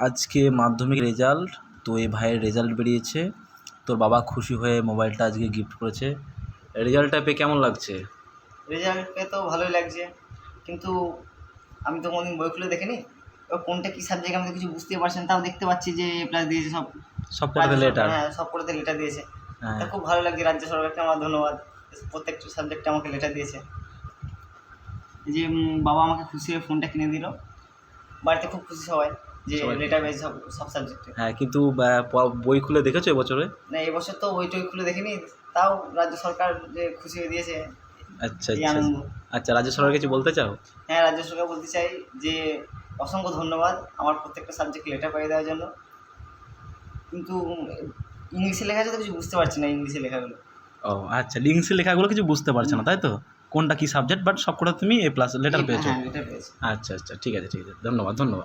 আজকে মাধ্যমিক রেজাল্ট, তো এই ভাইয়ের রেজাল্ট বেরিয়েছে, তোর বাবা খুশি হয়ে মোবাইলটা আজকে গিফট করেছে। রেজাল্টটা পেয়ে কেমন লাগছে? রেজাল্ট পেয়ে তো ভালোই লাগছে, কিন্তু আমি তো কোনোদিন বই খুলে দেখিনি। এবার কোনটা কী সাবজেক্ট আমি তো কিছু বুঝতেই পারছি না, তাও দেখতে পাচ্ছি যে এ প্লাস দিয়েছে সব। সব কটাতে লেটার? হ্যাঁ, সব কটাতে লেটার দিয়েছে। হ্যাঁ। তা খুব ভালো লাগছে, রাজ্য সরকারকে আমার ধন্যবাদ। প্রত্যেকটা সাবজেক্টে আমাকে লেটার দিয়েছে। এই যে বাবা আমাকে খুশি হয়ে ফোনটা কিনে দিল, বাড়িতে খুব খুশি সবাই যে সবাই লেটার পেয়েছে সব সব সাবজেক্টে। হ্যাঁ, কিন্তু বই খুলে দেখেছো এবছরে? না, এবছর তো বই টই খুলে দেখিনি, তাও রাজ্য সরকার যে খুশি হয়ে দিয়েছে, আচ্ছা এই আচ্ছা আনন্দ। আচ্ছা, রাজ্য সরকার কিছু বলতে চাও? হ্যাঁ, রাজ্য সরকার বলতে চাই যে অসংখ্য ধন্যবাদ আমার প্রত্যেকটা সাবজেক্ট লেটার পাইয়ে দেওয়ার জন্য। কিন্তু ইংলিশে লেখা আছে তো কিছু বুঝতে পারছি না, ইংলিশে লেখাগুলো। ও আচ্ছা, লিঙ্কসের লেখাগুলো কিছু বুঝতে পারছো না, তাই তো? কোনটা কি সাবজেক্ট, বাট সবকটা তুমি A+ লেটার পেয়েছো? হ্যাঁ, লেটার পেয়েছি। আচ্ছা আচ্ছা, ঠিক আছে ঠিক আছে, ধন্যবাদ ধন্যবাদ।